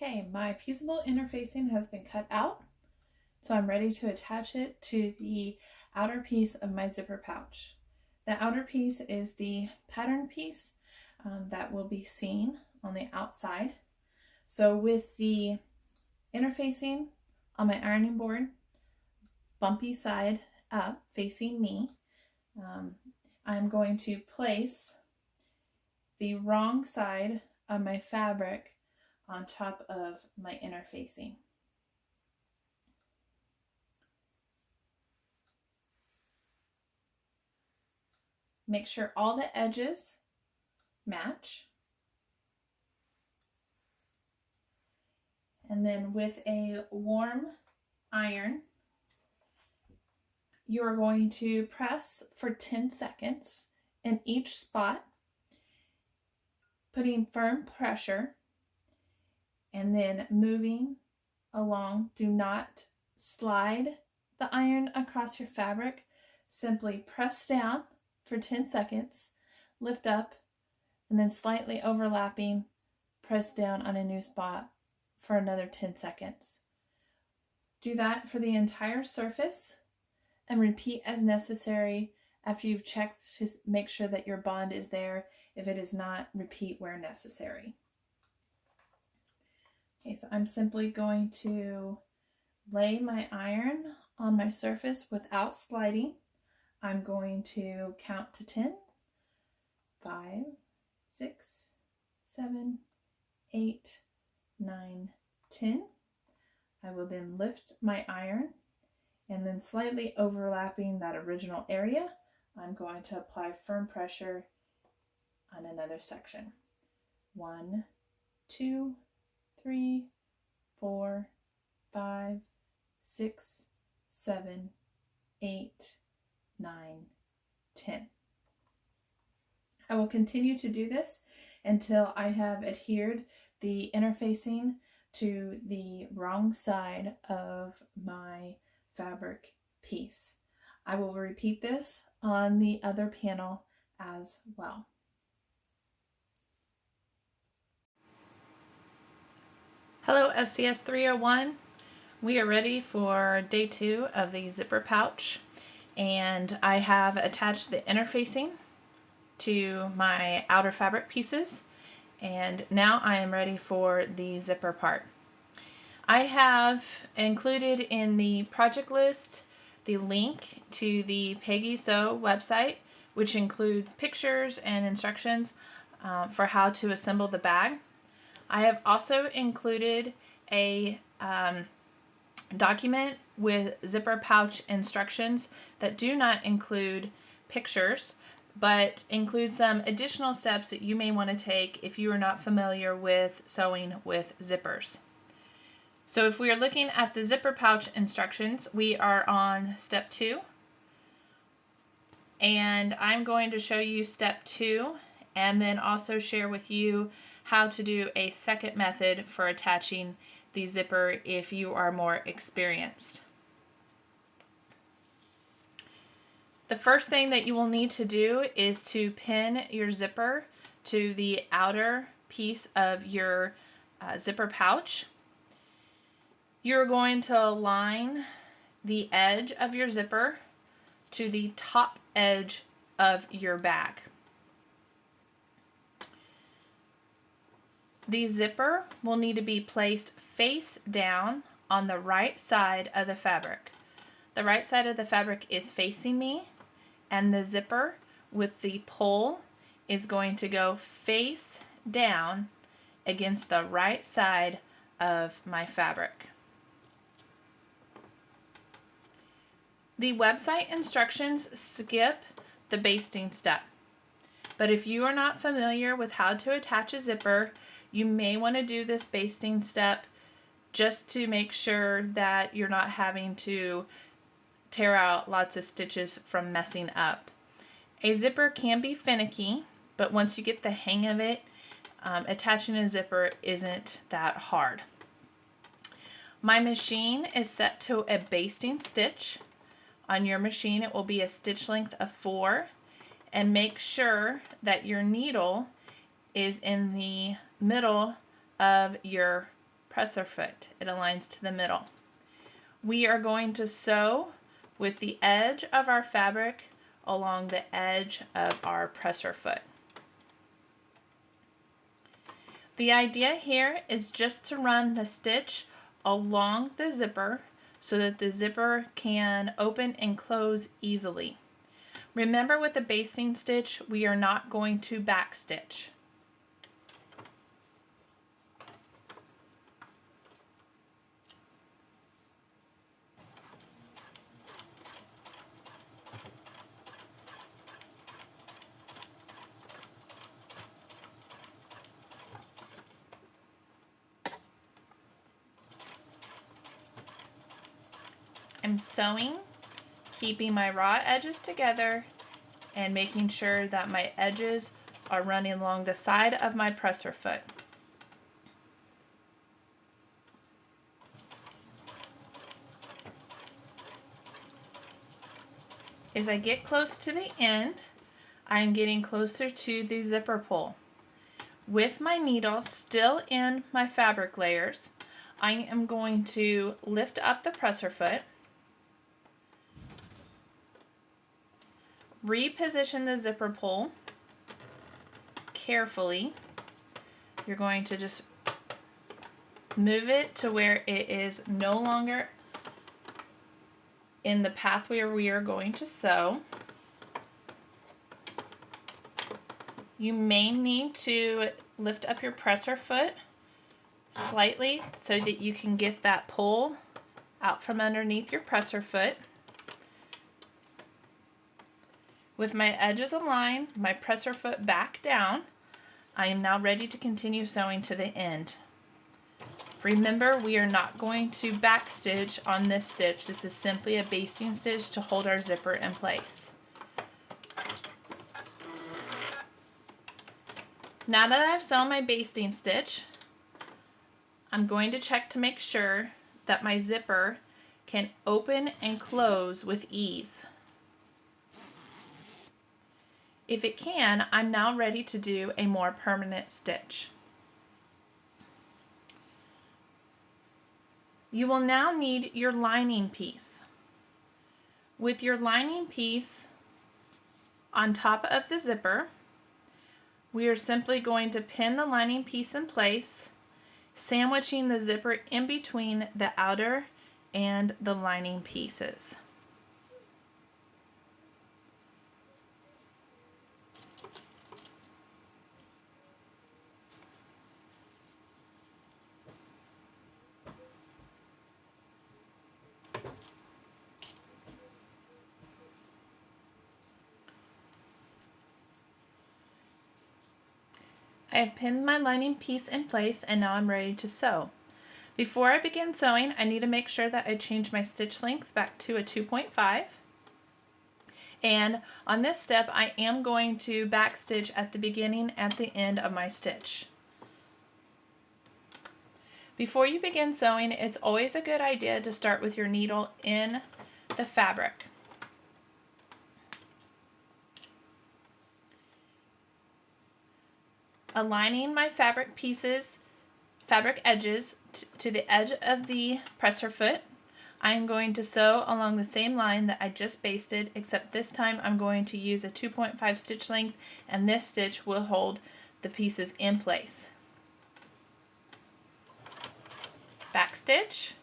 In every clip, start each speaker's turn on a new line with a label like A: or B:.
A: Okay, my fusible interfacing has been cut out, so I'm ready to attach it to the outer piece of my zipper pouch. The outer piece is the pattern piece that will be seen on the outside. So with the interfacing on my ironing board, bumpy side up facing me, I'm going to place the wrong side of my fabric on top of my interfacing. Make sure all the edges match. And then with a warm iron, you're going to press for 10 seconds in each spot, putting firm pressure and then moving along. Do not slide the iron across your fabric. Simply press down for 10 seconds, lift up, and then slightly overlapping, press down on a new spot for another 10 seconds. Do that for the entire surface and repeat as necessary after you've checked to make sure that your bond is there. If it is not, repeat where necessary. Okay, so I'm simply going to lay my iron on my surface without sliding. I'm going to count to 10. 5, 6, 7, 8, 9, 10. I will then lift my iron and then slightly overlapping that original area, I'm going to apply firm pressure on another section. 1, 2, 3, 4, 5, 6, 7, 8, 9, 10. I will continue to do this until I have adhered the interfacing to the wrong side of my fabric piece. I will repeat this on the other panel as well. Hello FCS 301. We are ready for day 2 of the zipper pouch, and I have attached the interfacing to my outer fabric pieces, and now I am ready for the zipper part. I have included in the project list the link to the Peggy Sew website, which includes pictures and instructions for how to assemble the bag. I have also included a document with zipper pouch instructions that do not include pictures, but include some additional steps that you may want to take if you are not familiar with sewing with zippers. So if we are looking at the zipper pouch instructions, we are on step 2, and I'm going to show you step 2 and then also share with you how to do a second method for attaching the zipper if you are more experienced. The first thing that you will need to do is to pin your zipper to the outer piece of your zipper pouch. You're going to align the edge of your zipper to the top edge of your bag. The zipper will need to be placed face down on the right side of the fabric. The right side of the fabric is facing me, and the zipper with the pole is going to go face down against the right side of my fabric. The website instructions skip the basting step, but if you are not familiar with how to attach a zipper, you may want to do this basting step just to make sure that you're not having to tear out lots of stitches from messing up. A zipper can be finicky, but once you get the hang of it, attaching a zipper isn't that hard. My machine is set to a basting stitch. On your machine, it will be a stitch length of 4, and make sure that your needle is in the middle of your presser foot. It aligns to the middle. We are going to sew with the edge of our fabric along the edge of our presser foot. The idea here is just to run the stitch along the zipper so that the zipper can open and close easily. Remember, with the basting stitch, we are not going to back stitch. I'm sewing, keeping my raw edges together and making sure that my edges are running along the side of my presser foot. As I get close to the end, I am getting closer to the zipper pull. With my needle still in my fabric layers, I am going to lift up the presser foot, reposition the zipper pull carefully. You're going to just move it to where it is no longer in the path where we are going to sew. You may need to lift up your presser foot slightly so that you can get that pull out from underneath your presser foot. With my edges aligned, my presser foot back down, I am now ready to continue sewing to the end. Remember, we are not going to back stitch on this stitch. This is simply a basting stitch to hold our zipper in place. Now that I've sewn my basting stitch, I'm going to check to make sure that my zipper can open and close with ease. If it can, I'm now ready to do a more permanent stitch. You will now need your lining piece. With your lining piece on top of the zipper, we are simply going to pin the lining piece in place, sandwiching the zipper in between the outer and the lining pieces. I have pinned my lining piece in place and now I'm ready to sew. Before I begin sewing, I need to make sure that I change my stitch length back to a 2.5. And on this step, I am going to back stitch at the beginning and the end of my stitch. Before you begin sewing, it's always a good idea to start with your needle in the fabric. Aligning my fabric edges to the edge of the presser foot, I am going to sew along the same line that I just basted, except this time I'm going to use a 2.5 stitch length, and this stitch will hold the pieces in place. Back stitch.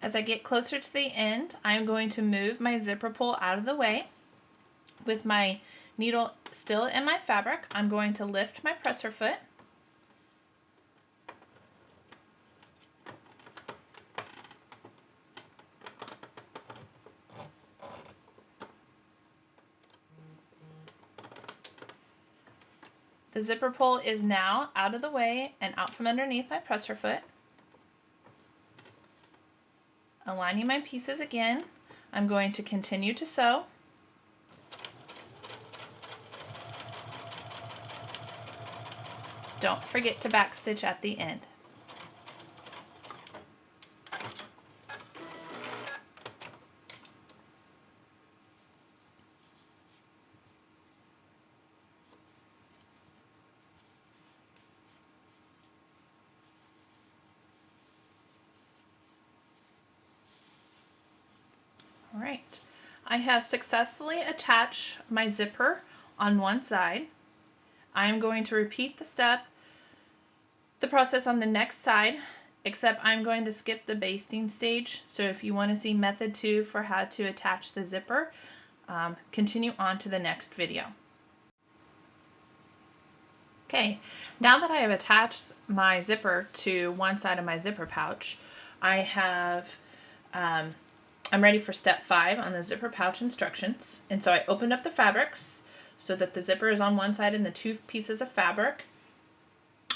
A: As I get closer to the end, I'm going to move my zipper pull out of the way. With my needle still in my fabric, I'm going to lift my presser foot. The zipper pull is now out of the way and out from underneath my presser foot. aligning my pieces again. I'm going to continue to sew. Don't forget to backstitch at the end. All right, I have successfully attached my zipper on one side. I'm going to repeat the process on the next side, except I'm going to skip the basting stage. So if you want to see method 2 for how to attach the zipper, continue on to the next video. Okay, now that I have attached my zipper to one side of my zipper pouch, I'm ready for step 5 on the zipper pouch instructions. And so I opened up the fabrics so that the zipper is on one side and the two pieces of fabric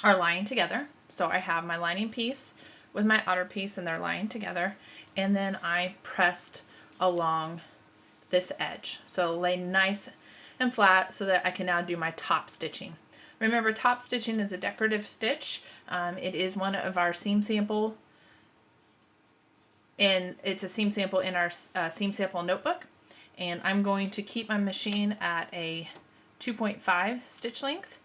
A: are lying together. So I have my lining piece with my outer piece and they're lying together. And then I pressed along this edge. So lay nice and flat so that I can now do my top stitching. Remember, top stitching is a decorative stitch. It is one of our seam sample, and it's a seam sample in our seam sample notebook. And I'm going to keep my machine at a 2.5 stitch length.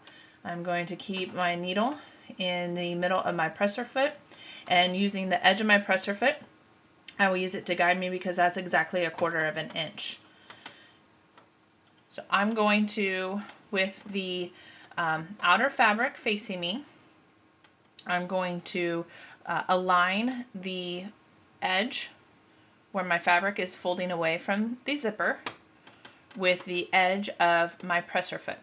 A: I'm going to keep my needle in the middle of my presser foot, and using the edge of my presser foot, I will use it to guide me because that's exactly 1/4 inch. So I'm going to, with the outer fabric facing me, I'm going to align the edge where my fabric is folding away from the zipper with the edge of my presser foot.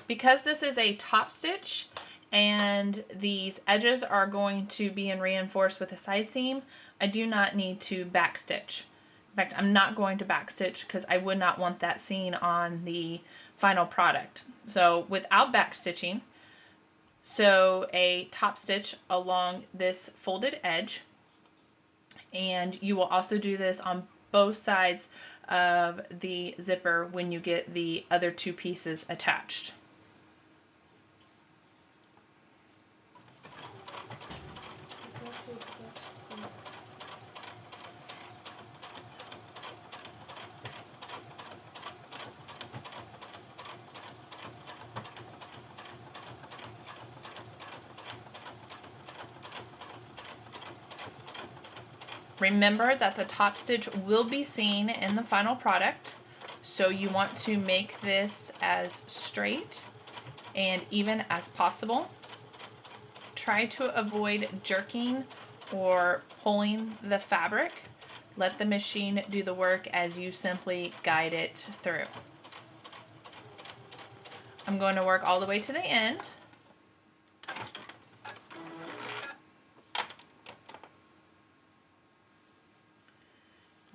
A: Because this is a top stitch and these edges are going to be reinforced with a side seam, I do not need to backstitch. In fact, I'm not going to backstitch because I would not want that seen on the final product. So without backstitching, sew a top stitch along this folded edge, and you will also do this on both sides of the zipper when you get the other two pieces attached. Remember that the top stitch will be seen in the final product, so you want to make this as straight and even as possible. Try to avoid jerking or pulling the fabric. Let the machine do the work as you simply guide it through. I'm going to work all the way to the end.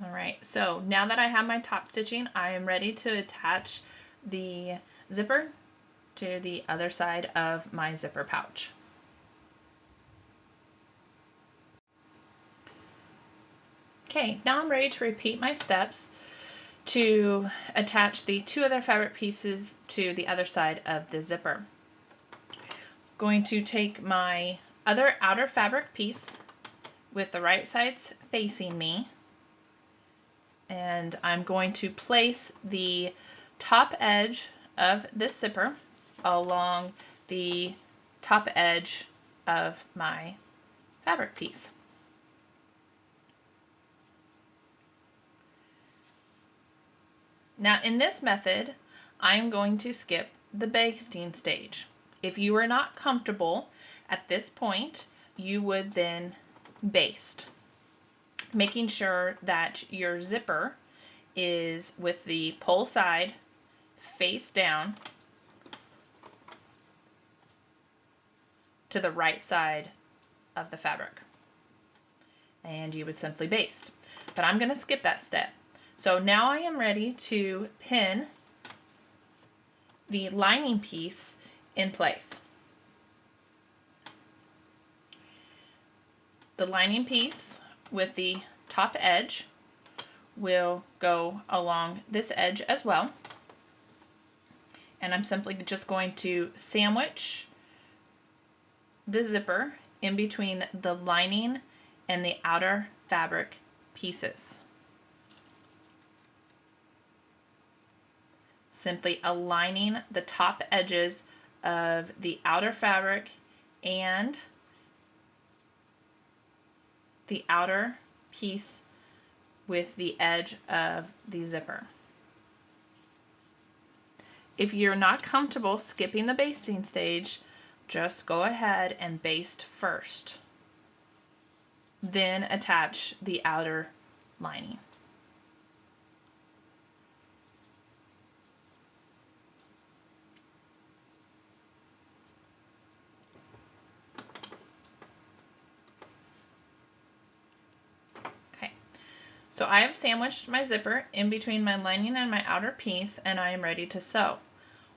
A: Alright, so now that I have my top stitching, I am ready to attach the zipper to the other side of my zipper pouch. Okay, now I'm ready to repeat my steps to attach the two other fabric pieces to the other side of the zipper. Going to take my other outer fabric piece with the right sides facing me, and I'm going to place the top edge of this zipper along the top edge of my fabric piece. Now in this method, I'm going to skip the basting stage. If you are not comfortable at this point, you would then baste, making sure that your zipper is with the pull side face down to the right side of the fabric. And you would simply baste. But I'm going to skip that step. So now I am ready to pin the lining piece in place. the lining piece with the top edge will go along this edge as well. And I'm simply just going to sandwich the zipper in between the lining and the outer fabric pieces. Simply aligning the top edges of the outer fabric and the outer piece with the edge of the zipper. If you're not comfortable skipping the basting stage, just go ahead and baste first. Then attach the outer lining. Okay, so I have sandwiched my zipper in between my lining and my outer piece, and I am ready to sew.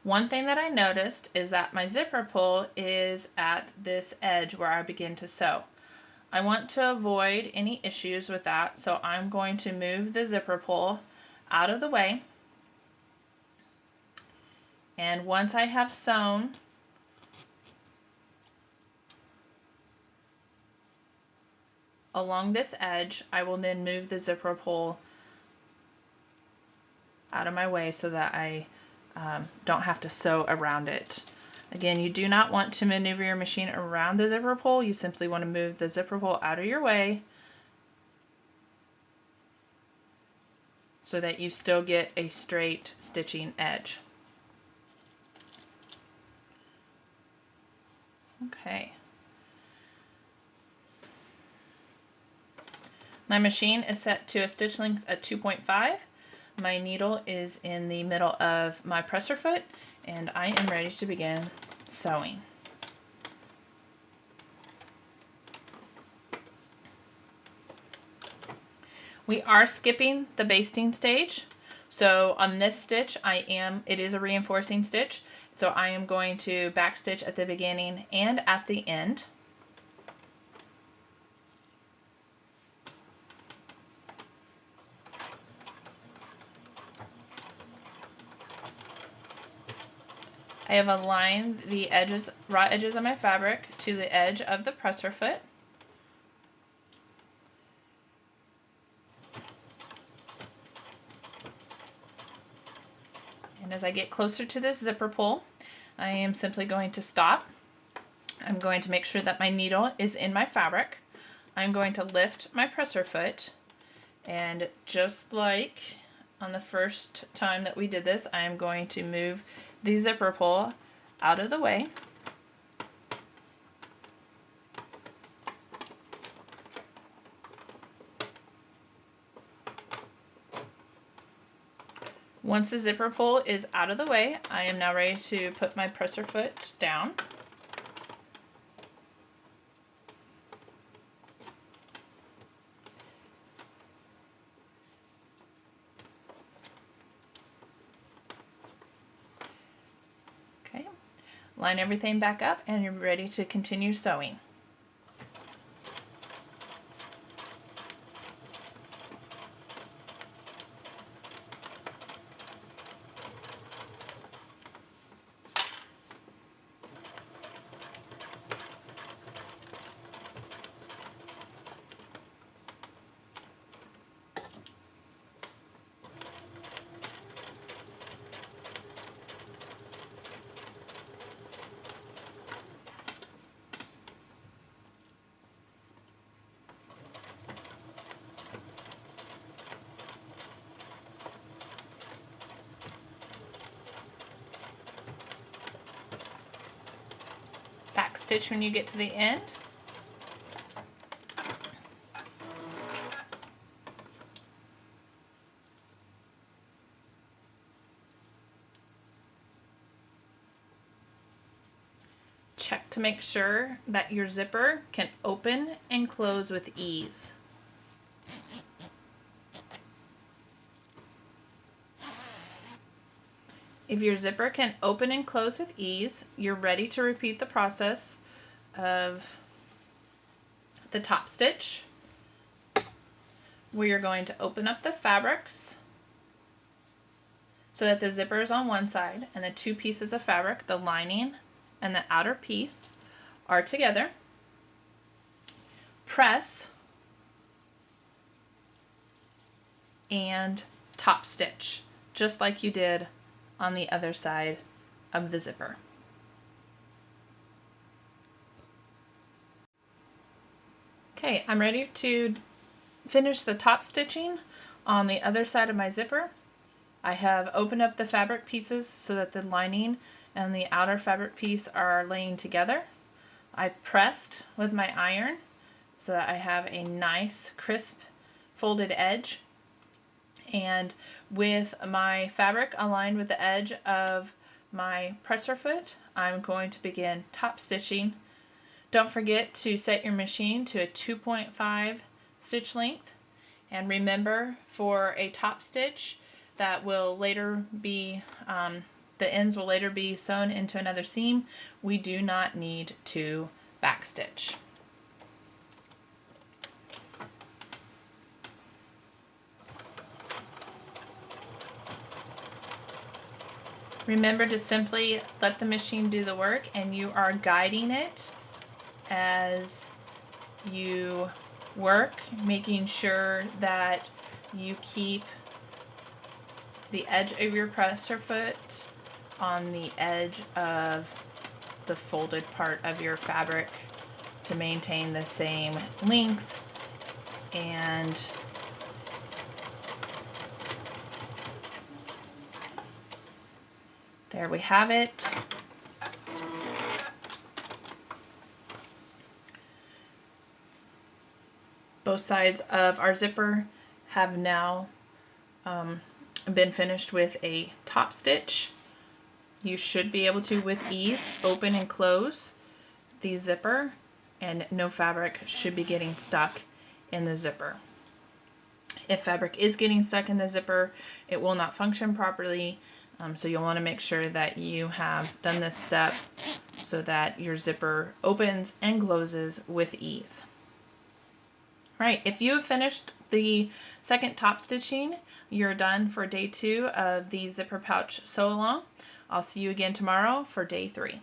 A: One thing that I noticed is that my zipper pull is at this edge where I begin to sew. I want to avoid any issues with that, so I'm going to move the zipper pull out of the way. And once I have sewn along this edge, I will then move the zipper pull out of my way so that I don't have to sew around it. Again, you do not want to maneuver your machine around the zipper pull. You simply want to move the zipper pull out of your way so that you still get a straight stitching edge. Okay. My machine is set to a stitch length of 2.5. My needle is in the middle of my presser foot, and I am ready to begin sewing. We are skipping the basting stage. So on this stitch, it is a reinforcing stitch. So I am going to backstitch at the beginning and at the end. I have aligned the edges, raw edges of my fabric to the edge of the presser foot. And as I get closer to this zipper pull, I am simply going to stop. I'm going to make sure that my needle is in my fabric. I'm going to lift my presser foot, and just like on the first time that we did this, I am going to move the zipper pull out of the way. Once the zipper pull is out of the way, I am now ready to put my presser foot down. Okay, line everything back up and you're ready to continue sewing. Back stitch when you get to the end. Check to make sure that your zipper can open and close with ease. If your zipper can open and close with ease, you're ready to repeat the process of the top stitch, we are going to open up the fabrics so that the zipper is on one side and the two pieces of fabric, the lining and the outer piece, are together. Press and top stitch, just like you did on the other side of the zipper. Okay, I'm ready to finish the top stitching on the other side of my zipper. I have opened up the fabric pieces so that the lining and the outer fabric piece are laying together. I pressed with my iron so that I have a nice crisp folded edge, and with my fabric aligned with the edge of my presser foot, I'm going to begin top stitching. Don't forget to set your machine to a 2.5 stitch length, and remember, for a top stitch that will later be, the ends will later be sewn into another seam, we do not need to backstitch. Remember to simply let the machine do the work, and you are guiding it as you work, making sure that you keep the edge of your presser foot on the edge of the folded part of your fabric to maintain the same length. And there we have it. Both sides of our zipper have now been finished with a top stitch. You should be able to, with ease, open and close the zipper, and no fabric should be getting stuck in the zipper. If fabric is getting stuck in the zipper, it will not function properly, so you'll want to make sure that you have done this step so that your zipper opens and closes with ease. Right, if you have finished the second top stitching, you're done for day 2 of the zipper pouch sew along. I'll see you again tomorrow for day 3.